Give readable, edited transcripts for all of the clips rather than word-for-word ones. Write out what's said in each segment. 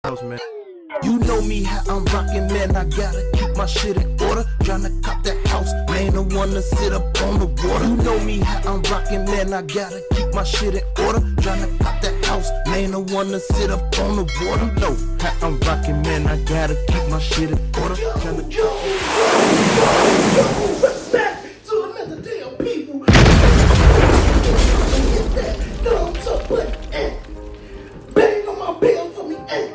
house, man. You know me, how I'm rockin', man, I gotta keep my shit in order. Tryna cop that house, man, the one to sit up on the water. You know me, how I'm rockin', man, I gotta keep my shit in order. Tryna cop that house, man, the one to sit up on the water. You know how I'm rockin', man, I gotta keep my shit in order. Tryna Respect to another day of people. Hit that thumbs up button and bang on my bell for me and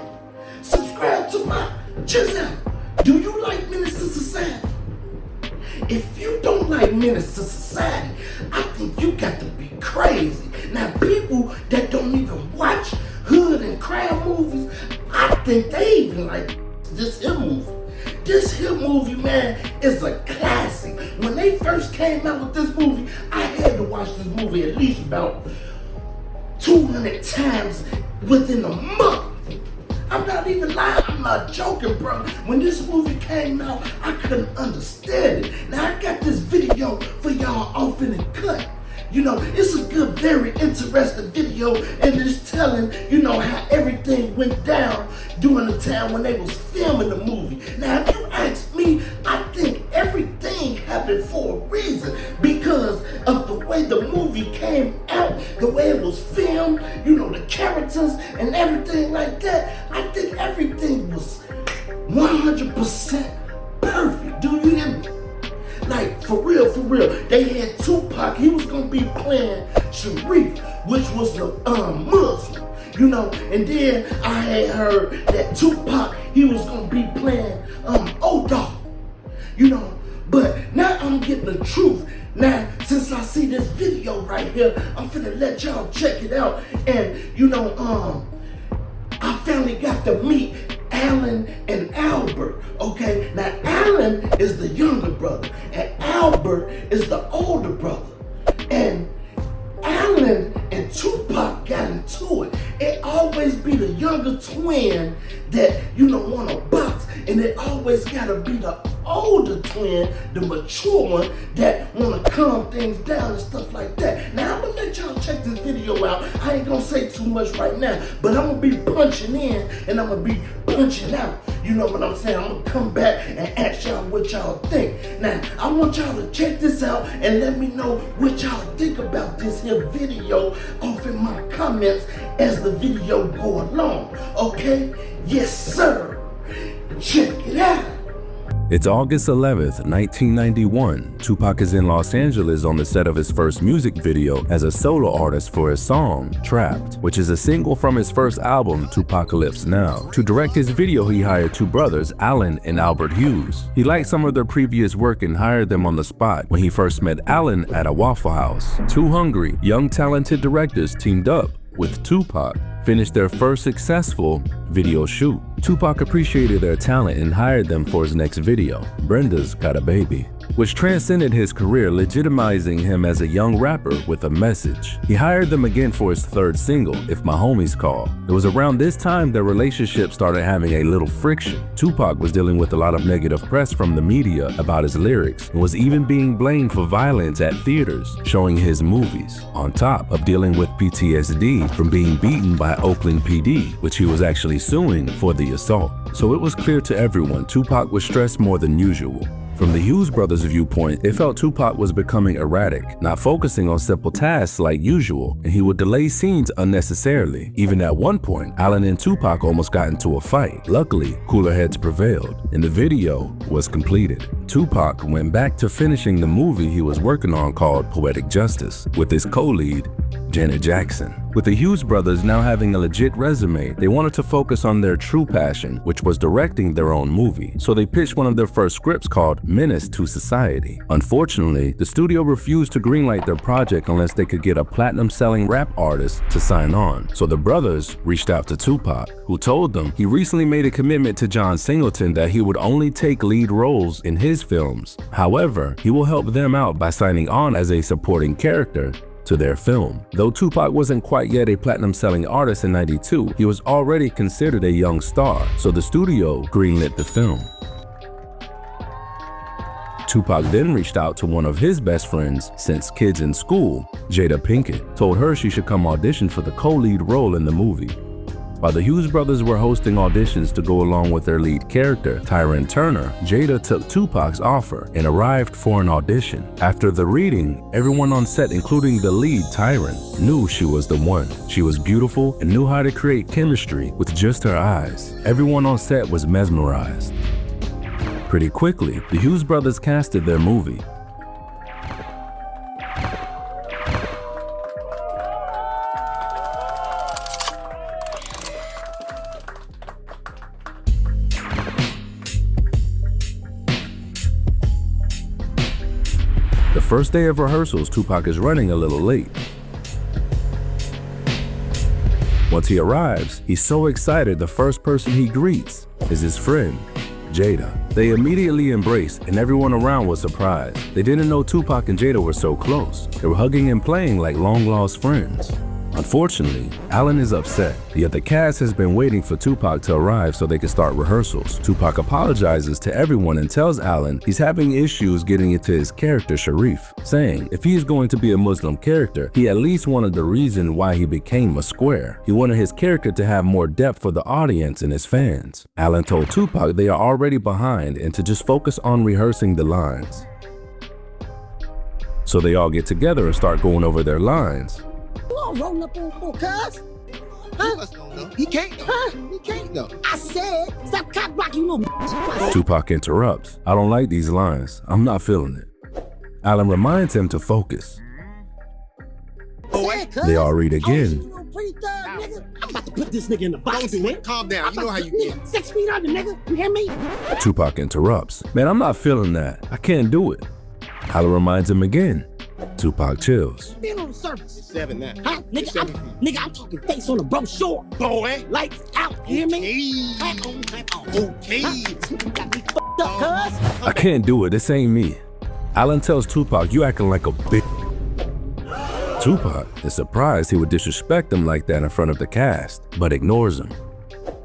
subscribe to my channel. Do you like Minister Society? If you don't like Minister Society, I think you got to be crazy. Now, people that don't even watch hood and crime movies, I think they even like this here movie. This here movie, man, is a classic. When they first came out with this movie, I had to watch this movie at least about 200 times within a month. I'm not even lying, I'm not joking, bro. When this movie came out, I couldn't understand it. Now I got this video for y'all off in the cut. You know, it's a good, very interesting video, and it's telling, you know, how everything went down during the time when they was filming the movie. Now, if you ask me, I think everything happened for a reason because of the way the movie came out, the way it was filmed, you know, the characters and everything like that. I think everything was 100% perfect. Do you hear me? Like, for real, they had Tupac, he was gonna be playing Sharif, which was the Muslim, you know, and then I had heard that Tupac, he was gonna be playing O-Dog, you know, but now I'm getting the truth. Now, since I see this video right here, I'm finna let y'all check it out, and, you know, I finally got to meet Alan and Albert, okay? Now, Alan is the younger brother, and Albert is the older brother. And Alan and Tupac got into it. It always be the younger twin that, you know, want to box, and it always got to be the older twin, the mature one, that want to calm things down and stuff like that. Now, I'm going to let y'all check this video out. I ain't going to say too much right now, but I'm going to be punching in and I'm going to be punching out. You know what I'm saying? I'm going to come back and ask y'all what y'all think. Now, I want y'all to check this out and let me know what y'all think about this here video off in my comments as the video go along. Okay? Yes, sir. Check it out. It's August 11th, 1991. Tupac is in Los Angeles on the set of his first music video as a solo artist for his song, Trapped, which is a single from his first album, Tupacalypse Now. To direct his video, he hired two brothers, Alan and Albert Hughes. He liked some of their previous work and hired them on the spot when he first met Alan at a Waffle House. Two hungry, young, talented directors teamed up with Tupac, finished their first successful video shoot. Tupac appreciated their talent and hired them for his next video, Brenda's Got a Baby, which transcended his career, legitimizing him as a young rapper with a message. He hired them again for his third single, If My Homies Call. It was around this time their relationship started having a little friction. Tupac was dealing with a lot of negative press from the media about his lyrics and was even being blamed for violence at theaters showing his movies, on top of dealing with PTSD from being beaten by Oakland PD, which he was actually suing for the assault. So it was clear to everyone Tupac was stressed more than usual. From the Hughes brothers' viewpoint, they felt Tupac was becoming erratic, not focusing on simple tasks like usual, and he would delay scenes unnecessarily. Even at one point, Alan and Tupac almost got into a fight. Luckily, cooler heads prevailed, and the video was completed. Tupac went back to finishing the movie he was working on called Poetic Justice, with his co-lead, Janet Jackson. With the Hughes brothers now having a legit resume, they wanted to focus on their true passion, which was directing their own movie. So they pitched one of their first scripts called Menace to Society. Unfortunately, the studio refused to greenlight their project unless they could get a platinum-selling rap artist to sign on. So the brothers reached out to Tupac, who told them he recently made a commitment to John Singleton that he would only take lead roles in his films. However, he will help them out by signing on as a supporting character to their film. Though Tupac wasn't quite yet a platinum-selling artist in '92, he was already considered a young star, so the studio greenlit the film. Tupac then reached out to one of his best friends since kids in school, Jada Pinkett, told her she should come audition for the co-lead role in the movie. While the Hughes brothers were hosting auditions to go along with their lead character, Tyron Turner, Jada took Tupac's offer and arrived for an audition. After the reading, everyone on set, including the lead, Tyron, knew she was the one. She was beautiful and knew how to create chemistry with just her eyes. Everyone on set was mesmerized. Pretty quickly, the Hughes brothers casted their movie. The first day of rehearsals, Tupac is running a little late. Once he arrives, he's so excited the first person he greets is his friend, Jada. They immediately embraced and everyone around was surprised. They didn't know Tupac and Jada were so close. They were hugging and playing like long-lost friends. Unfortunately, Alan is upset, yet the cast has been waiting for Tupac to arrive so they can start rehearsals. Tupac apologizes to everyone and tells Alan he's having issues getting into his character Sharif, saying if he is going to be a Muslim character, he at least wanted the reason why he became a square. He wanted his character to have more depth for the audience and his fans. Alan told Tupac they are already behind and to just focus on rehearsing the lines. So they all get together and start going over their lines. Rolling up on cuz. Huh? He can't. Huh? He can't though. I said, stop cock blocking, you little Tupac interrupts. I don't like these lines. I'm not feeling it. Alan reminds him to focus. They all read again. I'm about to put this nigga in the box. Don't do it. Calm down. You know how you get. 6 feet under, nigga. You hear me? Tupac interrupts. Man, I'm not feeling that. I can't do it. Alan reminds him again. Tupac chills. Being on the surface. It's 7 now. Huh? Nigga, I'm talking face on the brochure. Boy. Lights out. You hear me? Okay. Hat on, hat off. Okay. You got me fucked up, cuz. I can't do it. This ain't me. Alan tells Tupac, you acting like a bitch. Tupac is surprised he would disrespect him like that in front of the cast, but ignores him.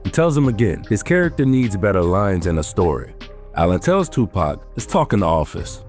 He tells him again, his character needs better lines and a story. Alan tells Tupac, let's talk in the office.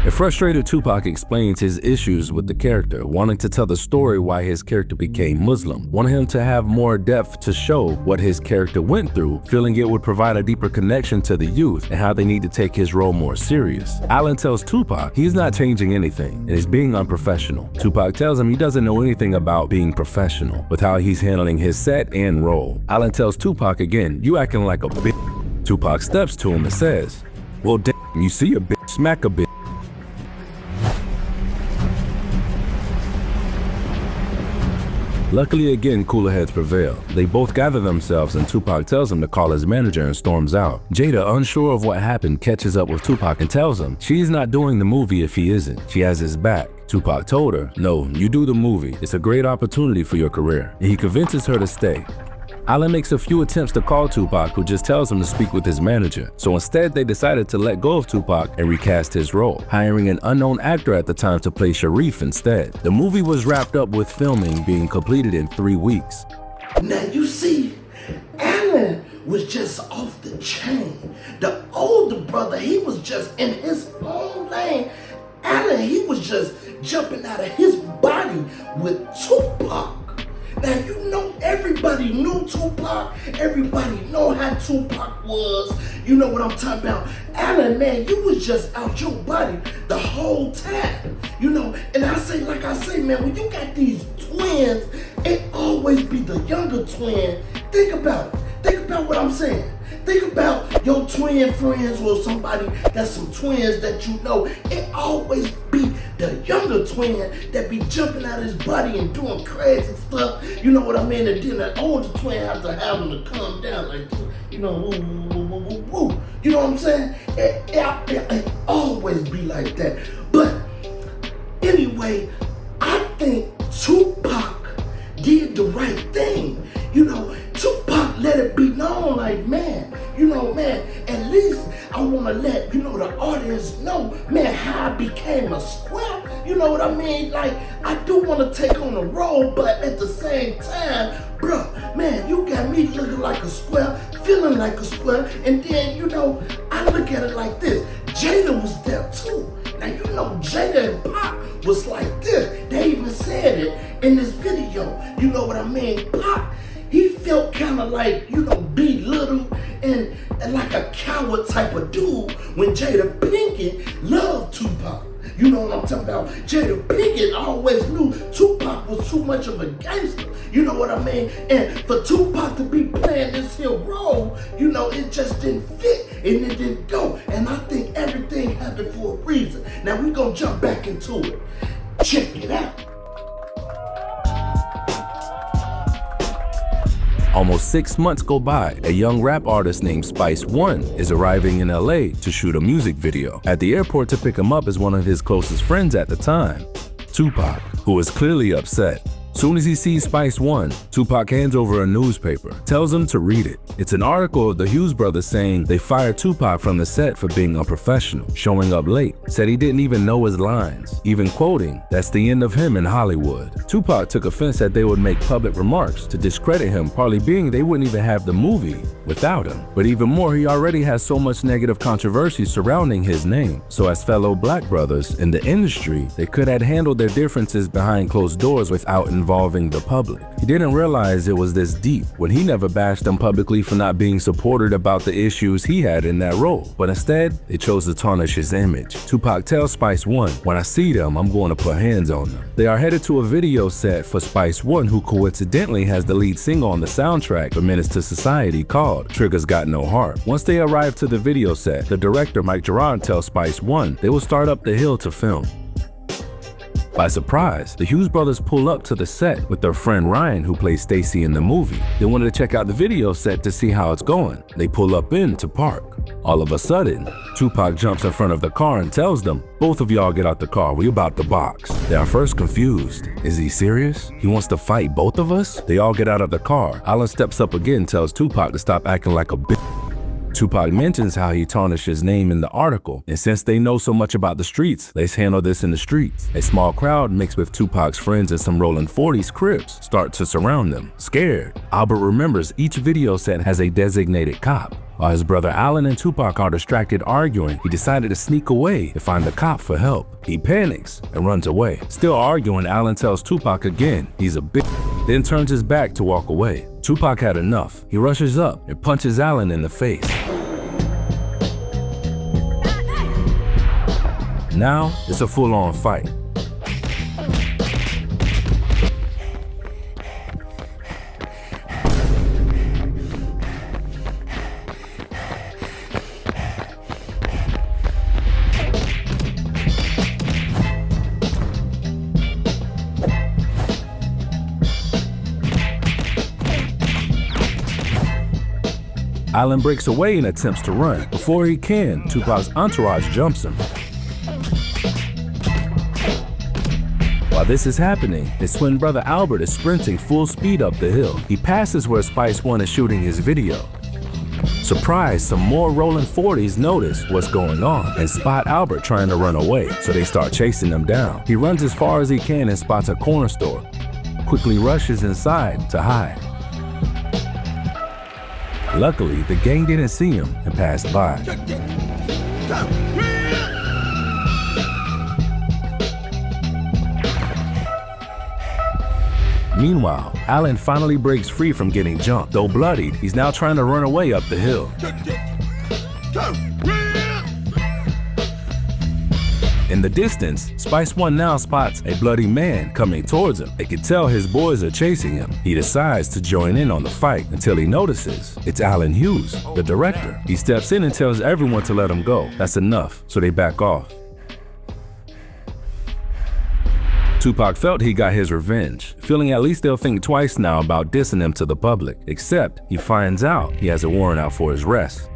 A frustrated Tupac explains his issues with the character, wanting to tell the story why his character became Muslim, wanting him to have more depth to show what his character went through, feeling it would provide a deeper connection to the youth and how they need to take his role more serious. Alan tells Tupac he's not changing anything and is being unprofessional. Tupac tells him he doesn't know anything about being professional with how he's handling his set and role. Alan tells Tupac again, you acting like a bitch. Tupac steps to him and says, well damn, you see a bitch, smack a bitch. Luckily again, cooler heads prevail. They both gather themselves and Tupac tells him to call his manager and storms out. Jada, unsure of what happened, catches up with Tupac and tells him she's not doing the movie if he isn't. She has his back. Tupac told her, no, you do the movie. It's a great opportunity for your career. And he convinces her to stay. Alan makes a few attempts to call Tupac, who just tells him to speak with his manager. So instead, they decided to let go of Tupac and recast his role, hiring an unknown actor at the time to play Sharif instead. The movie was wrapped up with filming being completed in 3 weeks. Now you see, Alan was just off the chain. The older brother, he was just in his own lane. Alan, he was just jumping out of his body with Tupac. Now you know everybody knew Tupac. Everybody know how Tupac was. You know what I'm talking about. Alan, man, you was just out your body the whole time. You know, and I say, like I say, man, when you got these twins, it always be the younger twin. Think about it. Think about what I'm saying. Think about your twin friends or somebody that's some twins that you know. It always be the younger twin that be jumping out of his body and doing crazy stuff. You know what I mean? And then the older twin has to have him to calm down, like, you know, woo, woo, woo, woo, woo. You know what I'm saying? It always be like that. But anyway, I think Tupac did the right thing. You know, Tupac let it be known, like, man, you know, man, at least I want to let, you know, the audience know, man, how I became a square. You know what I mean? Like, I do want to take on a role, but at the same time, bro, man, you got me looking like a square, feeling like a square, and then, you know, I look at it like this. Jada was there too. Now, you know, Jada and Pop was like this. They even said it in this video. You know what I mean? Pac, he felt kind of like, belittled and like a coward type of dude when Jada Pinkett loved Tupac. You know what I'm talking about? Jada Pinkett always knew Tupac was too much of a gangster. You know what I mean? And for Tupac to be playing this here role, it just didn't fit and it didn't go. And I think everything happened for a reason. Now we're gonna jump back into it. Check it out. Almost 6 months go by. A young rap artist named Spice One is arriving in LA to shoot a music video. At the airport to pick him up is one of his closest friends at the time, Tupac, who is clearly upset. Soon as he sees Spice One, Tupac hands over a newspaper, tells him to read it. It's an article of the Hughes brothers saying they fired Tupac from the set for being unprofessional, showing up late, said he didn't even know his lines, even quoting, "That's the end of him in Hollywood." Tupac took offense that they would make public remarks to discredit him, partly being they wouldn't even have the movie without him. But even more, he already has so much negative controversy surrounding his name. So as fellow black brothers in the industry, they could have handled their differences behind closed doors without involving the public. He didn't realize it was this deep when he never bashed them publicly for not being supported about the issues he had in that role. But instead, they chose to tarnish his image. Tupac tells Spice One, "When I see them, I'm going to put hands on them." They are headed to a video set for Spice One, who coincidentally has the lead single on the soundtrack for Menace to Society called Trigger's Got No Heart. Once they arrive to the video set, the director Mike Gerard tells Spice One they will start up the hill to film. By surprise, the Hughes brothers pull up to the set with their friend Ryan, who plays Stacy in the movie. They wanted to check out the video set to see how it's going. They pull up in to park. All of a sudden, Tupac jumps in front of the car and tells them, "Both of y'all get out the car, we about to box." They are first confused. Is he serious? He wants to fight both of us? They all get out of the car. Alan steps up again and tells Tupac to stop acting like a bitch. Tupac mentions how he tarnished his name in the article, and since they know so much about the streets, let's handle this in the streets. A small crowd mixed with Tupac's friends and some rolling 40s Crips start to surround them. Scared, Albert remembers each video set has a designated cop. While his brother Alan and Tupac are distracted arguing, he decided to sneak away to find the cop for help. He panics and runs away. Still arguing, Alan tells Tupac again he's a bitch, then turns his back to walk away. Tupac had enough. He rushes up and punches Alan in the face. Now, it's a full-on fight. Alan breaks away and attempts to run. Before he can, Tupac's entourage jumps him. While this is happening, his twin brother Albert is sprinting full speed up the hill. He passes where Spice One is shooting his video. Surprised, some more rolling 40s notice what's going on and spot Albert trying to run away, so they start chasing him down. He runs as far as he can and spots a corner store. Quickly rushes inside to hide. Luckily, the gang didn't see him and passed by. Meanwhile, Alan finally breaks free from getting jumped. Though bloodied, he's now trying to run away up the hill. In the distance, Spice One now spots a bloody man coming towards him. They can tell his boys are chasing him. He decides to join in on the fight until he notices it's Alan Hughes, the director. He steps in and tells everyone to let him go. That's enough, so they back off. Tupac felt he got his revenge, feeling at least they'll think twice now about dissing him to the public, except he finds out he has a warrant out for his arrest.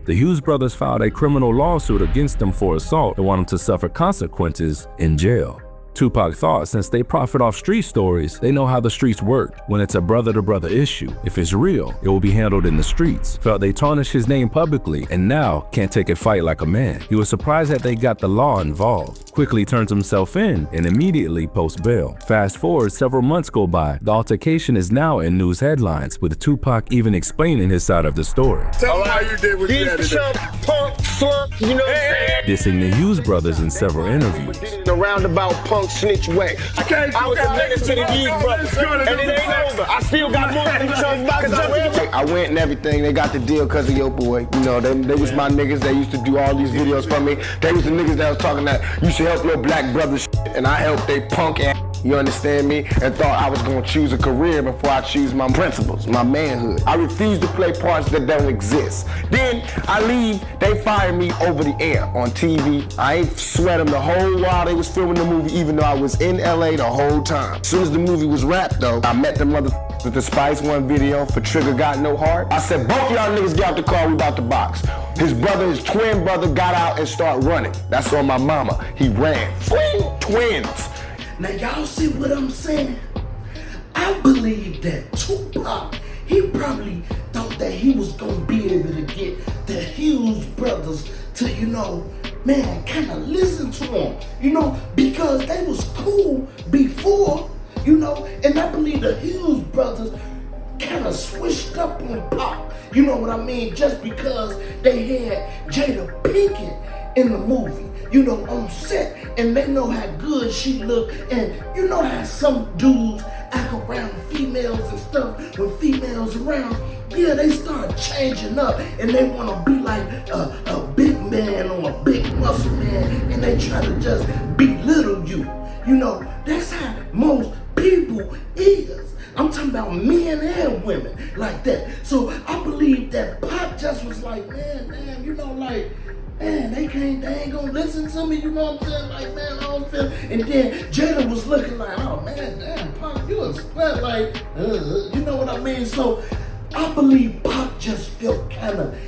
The Hughes brothers filed a criminal lawsuit against him for assault and want him to suffer consequences in jail. Tupac thought since they profit off street stories, they know how the streets work when it's a brother-to-brother issue. If it's real, it will be handled in the streets. Felt they tarnished his name publicly and now can't take a fight like a man. He was surprised that they got the law involved. Quickly turns himself in and immediately posts bail. Fast forward, several months go by. The altercation is now in news headlines, with Tupac even explaining his side of the story. Tell me how you did what you had to do. Punk. slump, you know what I'm saying? dissing the Hughes brothers in several interviews. In a roundabout punk snitch way. I was a menace to the Hughes brothers, and it ain't over. I still got more than talking about. I went and everything. They got the deal because of your boy. You know, they was my niggas that used to do all these videos for me. They was the niggas that was talking that you should help your black brothers, and I helped they punk ass. You understand me? And thought I was gonna choose a career before I choose my principles, my manhood. I refuse to play parts that don't exist. Then I leave, they fire me over the air on TV. I ain't sweat them the whole while they was filming the movie, even though I was in LA the whole time. As soon as the movie was wrapped though, I met the motherfuckers with the Spice One video for Trigger Got No Heart. I said, both y'all niggas get out the car, we about to box. His brother, his twin brother got out and started running. That's on my mama. He ran. Twins. Now y'all see what I'm saying? I believe that Tupac, he probably thought that he was gonna be able to get the Hughes brothers to, you know, man, kind of listen to him, you know, because they was cool before, you know, and I believe the Hughes brothers kind of switched up on Pac, you know what I mean, just because they had Jada Pinkett in the movie, you know, on set, and they know how good she look, and you know how some dudes act around females and stuff when females around, yeah, they start changing up, and they want to be like a big man or a big muscle man, and they try to just belittle you, you know, that's how most people is. I'm talking about men and women like that. So I believe that Pop just was like, man, you know, like, man, they ain't gonna listen to me, you know what I'm saying? Like, man, I don't feel. And then Jada was looking like, oh man, damn, Pop, you a split, like, you know what I mean? So I believe Pop just felt kind of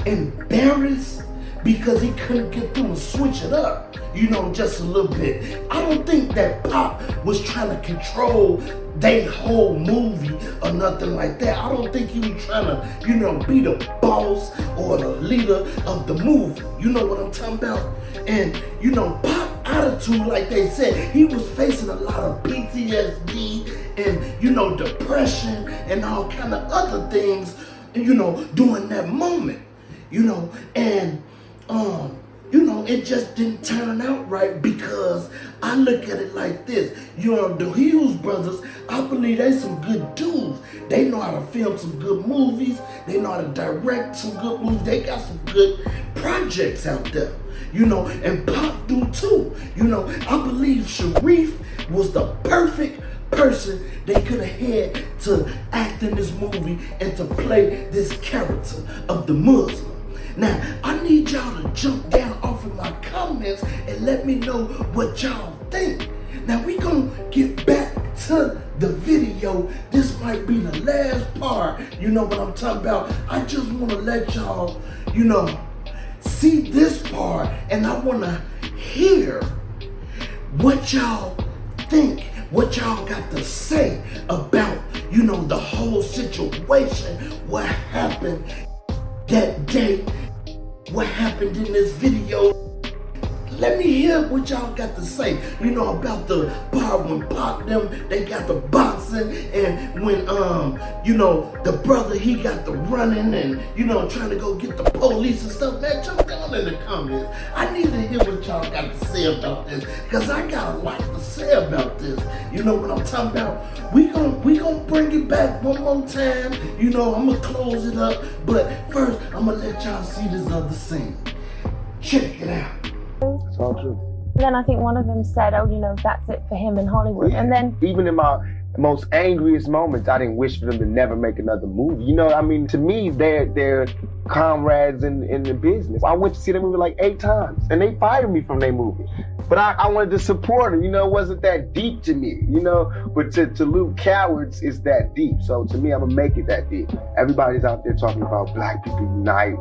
embarrassed because he couldn't get through and switch it up, you know, just a little bit. I don't think that Pop was trying to control their whole movie or nothing like that. I don't think he was trying to, you know, be the boss or the leader of the movie. You know what I'm talking about? And, you know, Pop attitude, like they said, he was facing a lot of PTSD and, you know, depression and all kind of other things, you know, during that moment, you know, and, you know, it just didn't turn out right because I look at it like this. You know, the Hughes brothers, I believe they some good dudes. They know how to film some good movies. They know how to direct some good movies. They got some good projects out there, you know, and Pop do too. You know, I believe Sharif was the perfect person they could have had to act in this movie and to play this character of the Muslim. Now, I need y'all to jump down off of my comments and let me know what y'all think. Now, we gonna get back to the video. This might be the last part, you know what I'm talking about. I just wanna let y'all, you know, see this part, and I wanna hear what y'all think, what y'all got to say about, you know, the whole situation, what happened that day, what happened in this video. Let me hear what y'all got to say, you know, about the part when Pop them, they got the boxing, and when, you know, the brother, he got the running and, you know, trying to go get the police and stuff. Man, jump down in the comments. I need to hear what y'all got to say about this, because I got a lot to say about this. You know what I'm talking about? We gon' bring it back one more time. You know, I'm gonna close it up, but first, I'm gonna let y'all see this other scene. Check it out. It's all true. And then I think one of them said, oh, you know, that's it for him in Hollywood. Yeah. And then even in my most angriest moments, I didn't wish for them to never make another movie. You know, I mean, to me, they're comrades in the business. I went to see the movie like 8 times, and they fired me from their movie. But I wanted to support them. You know, it wasn't that deep to me, you know, but to Luke Cowards, it's that deep. So to me, I'm gonna make it that deep. Everybody's out there talking about black people unite,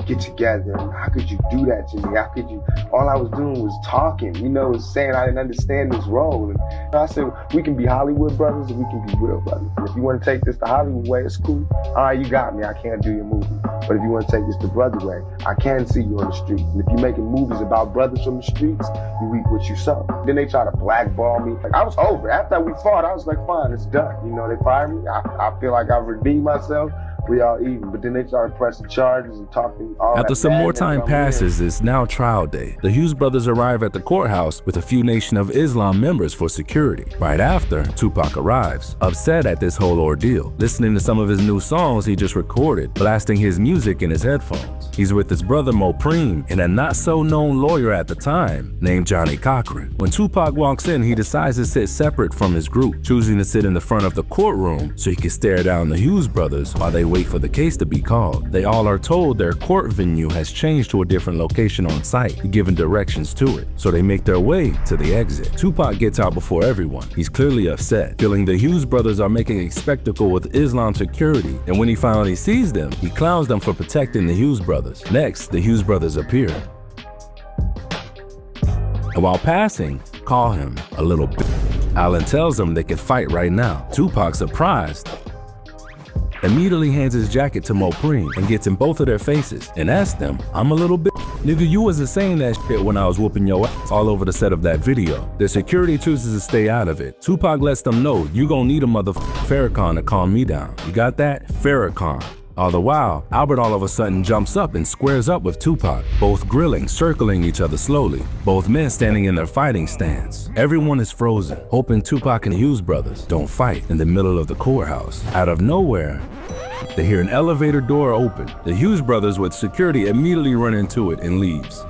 get together. And how could you do that to me? How could you? All I was doing was talking, you know, saying I didn't understand this role. And I said, we can be Hollywood brothers and we can be real brothers. And if you want to take this the Hollywood way, it's cool. All right, you got me. I can't do your movie. But if you want to take this the brother way, I can see you on the streets. And if you're making movies about brothers from the streets, you reap what you sow. Then they try to blackball me. Like, I was over. After we fought, I was like, fine, it's done. You know, they fired me. I feel like I've redeemed myself. We all even, but then they started pressing charges and talking all After that some more madness time on passes, it's now trial day. The Hughes brothers arrive at the courthouse with a few Nation of Islam members for security. Right after, Tupac arrives, upset at this whole ordeal, listening to some of his new songs he just recorded, blasting his music in his headphones. He's with his brother Mopreme and a not-so-known lawyer at the time named Johnny Cochran. When Tupac walks in, he decides to sit separate from his group, choosing to sit in the front of the courtroom so he can stare down the Hughes brothers while they wait for the case to be called. They all are told their court venue has changed to a different location on site, given directions to it, so they make their way to the exit. Tupac gets out before everyone. He's clearly upset, feeling the Hughes brothers are making a spectacle with Islam security, and when he finally sees them, he clowns them for protecting the Hughes brothers. Next, the Hughes brothers appear, and while passing, call him a little bit. Allen tells them they can fight right now. Tupac, surprised, immediately hands his jacket to Mopreme and gets in both of their faces and asks them, "I'm a little bit. Nigga, you wasn't saying that shit when I was whooping your ass all over the set of that video." The security chooses to stay out of it. Tupac lets them know, "You gon' need a motherfucking Farrakhan to calm me down. You got that? Farrakhan." All the while, Albert all of a sudden jumps up and squares up with Tupac, both grilling, circling each other slowly, both men standing in their fighting stance. Everyone is frozen, hoping Tupac and Hughes brothers don't fight in the middle of the courthouse. Out of nowhere, they hear an elevator door open. The Hughes brothers with security immediately run into it and leaves.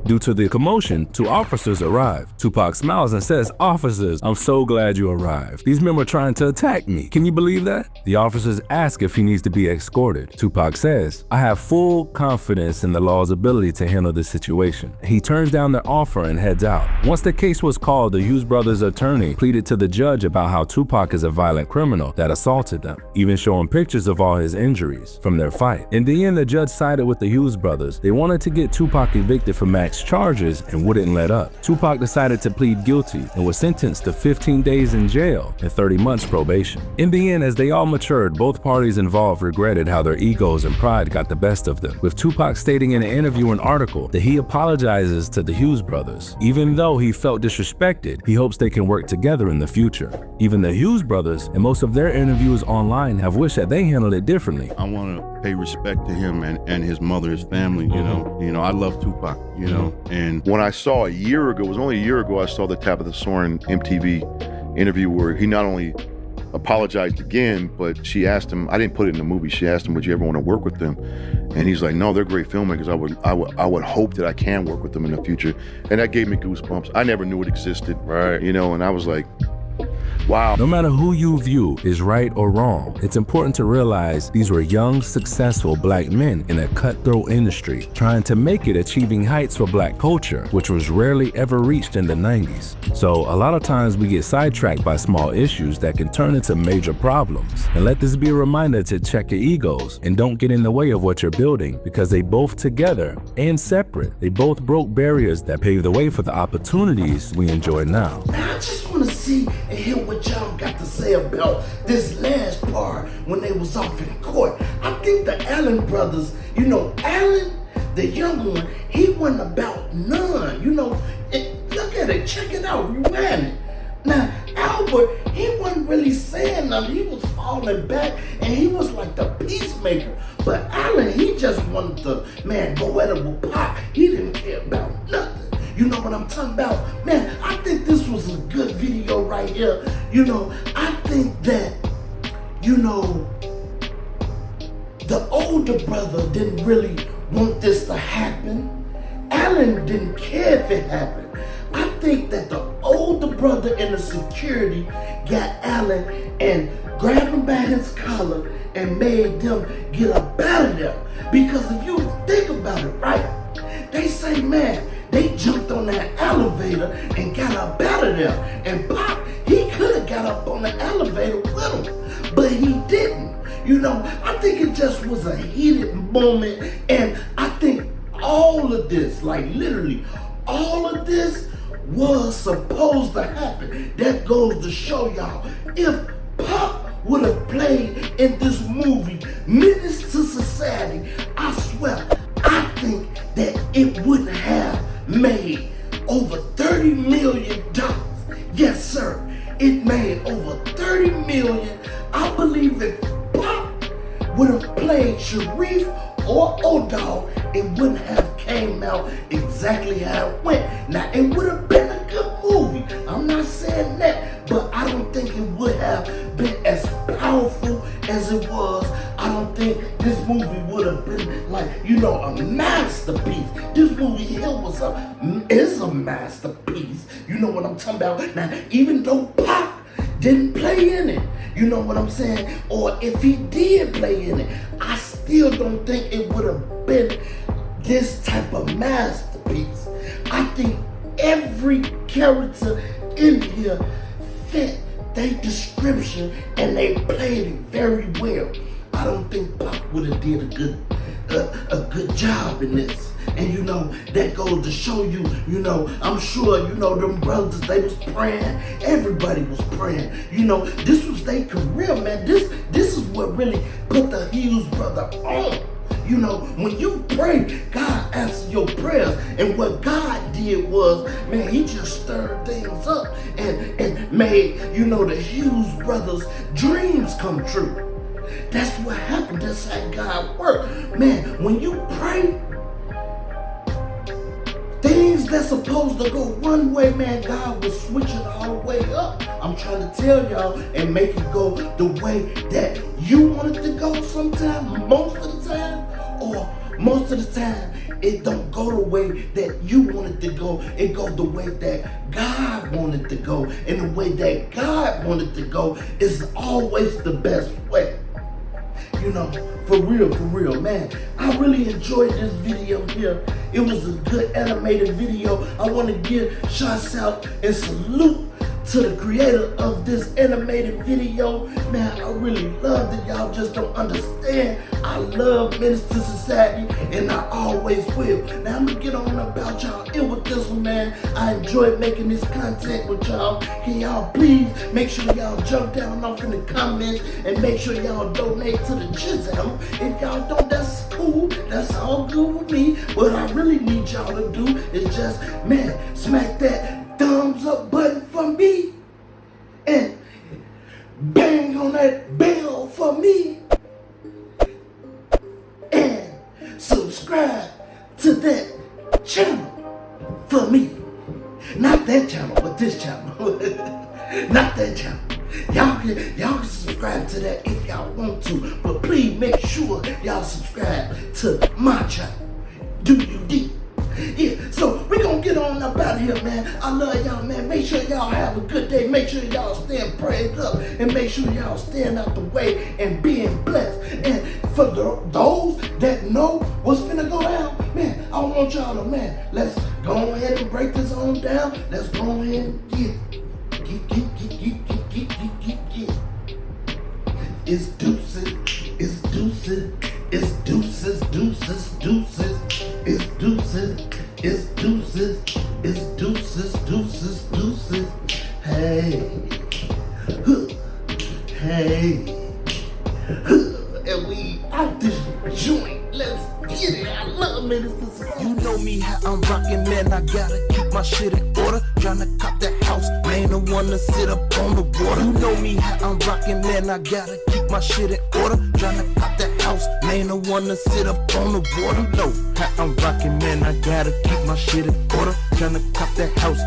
Due to the commotion, two officers arrive. Tupac smiles and says, "Officers, I'm so glad you arrived. These men were trying to attack me. Can you believe that?" The officers ask if he needs to be escorted. Tupac says, "I have full confidence in the law's ability to handle this situation." He turns down their offer and heads out. Once the case was called, the Hughes brothers' attorney pleaded to the judge about how Tupac is a violent criminal that assaulted them, even showing pictures of all his injuries from their fight. In the end, the judge sided with the Hughes brothers. They wanted to get Tupac convicted for max charges and wouldn't let up. Tupac decided to plead guilty and was sentenced to 15 days in jail and 30 months probation. In the end, as they all matured, both parties involved regretted how their egos and pride got the best of them, with Tupac stating in an interview and article that he apologizes to the Hughes brothers. Even though he felt disrespected, he hopes they can work together in the future. Even the Hughes brothers, in most of their interviews online, have wished that they handled it differently. I want to pay respect to him and his mother, his family, you know. I love Tupac, you know. And when I saw a year ago, it was only a year ago, I saw the Tabitha Soren MTV interview where he not only apologized again, but she asked him, I didn't put it in the movie, she asked him, would you ever want to work with them? And he's like, no, they're great filmmakers. I would hope that I can work with them in the future. And that gave me goosebumps. I never knew it existed, right? You know, and I was like, wow. No matter who you view is right or wrong, it's important to realize these were young, successful black men in a cutthroat industry, trying to make it, achieving heights for black culture, which was rarely ever reached in the 90s. So a lot of times we get sidetracked by small issues that can turn into major problems. And let this be a reminder to check your egos and don't get in the way of what you're building, because they both together and separate, they both broke barriers that paved the way for the opportunities we enjoy now. I just want to see and hear what y'all got to say about this last part when they was off in court. I think the Allen brothers, you know, Allen, the younger one, he wasn't about none. You know, look at it, check it out, rewind it. Now, Albert, he wasn't really saying nothing. He was falling back and he was like the peacemaker. But Allen, he just wanted to, man, go at it with Pop. He didn't care about nothing. You know what I'm talking about? Man, I think this was a good video right here. You know, I think that, you know, the older brother didn't really want this to happen. Allen didn't care if it happened. I think that the older brother and the security got Allen and grabbed him by his collar and made them get up out of there. Because if you think about it, right? They say, man, they jumped on that elevator and got up out of there. And Pop, he could have got up on the elevator with him, but he didn't. You know, I think it just was a heated moment. And I think all of this, like literally, all of this was supposed to happen. That goes to show y'all, if Pop would have played in this movie, Menace to Society, I swear, I think that it wouldn't have made over $30 million. Yes, It made over 30 million. I believe if Pop would have played Sharif or O-Dog, it wouldn't have came out exactly how it went. Now, it would have been a good movie. I'm not saying that, but I don't think it would have been as powerful as it was. I don't think this movie would have been like, you know, a masterpiece. This movie here is a masterpiece. You know what I'm talking about? Now, even though Pac didn't play in it, you know what I'm saying? Or if he did play in it, I still don't think it would have been this type of masterpiece. I think every character in here fit their description and they played it very well. I don't think Pop would have did a good job in this. And you know, that goes to show you, you know, I'm sure, you know, them brothers, they was praying. Everybody was praying. You know, this was their career, man. This is what really put the Hughes brother on. You know, when you pray, God answers your prayers. And what God did was, man, he just stirred things up and made, you know, the Hughes brothers' dreams come true. That's what happened. That's how God worked. Man, when you pray, things that's supposed to go one way, man, God will switch it all the way up. I'm trying to tell y'all and make it go the way that you want it to go sometimes, most of the time, or most of the time, it don't go the way that you want it to go. It goes the way that God wanted to go. And the way that God wanted to go is always the best way. You know, for real, man. I really enjoyed this video here. It was a good animated video. I want to give shouts out and salute to the creator of this animated video. Man, I really love that. Y'all just don't understand. I love Menace to Society, and I always will. Now I'm gonna get on about y'all ill with this one, man. I enjoyed making this content with y'all. Can y'all please make sure y'all jump down off in the comments and make sure y'all donate to the channel. If y'all don't, that's cool. That's all good with me. What I really need y'all to do is just, man, smack that thumbs up button for me and bang on that bell for me and subscribe to that channel for me. Not that channel, but this channel. Not that channel. Y'all can subscribe to that if y'all want to, but please make sure y'all subscribe to my channel. Do. Yeah, so we gonna get on up out of here, man. I love y'all, man. Make sure y'all have a good day. Make sure y'all staying prayed up, and make sure y'all staying out the way and being blessed. And for those that know what's finna go down, man, I want y'all to, man, let's go ahead and break this on down. Let's go ahead and get. It's deuces, it's deuces, it's deuces, deuces, deuces. It's deuces, it's deuces, it's deuces, deuces, deuces. Hey, hey, and we out this joint. Let's get it. I love Menace. You know me how I'm rockin', man. I gotta keep my shit in order. Tryna cop that house, man. I wanna sit up on the water. You know me how I'm rockin', man. I gotta keep my shit in order. Tryna cop that house, man. I wanna sit up on the water. You know how I'm rockin', man. I gotta keep my shit in order. Tryna cop that house.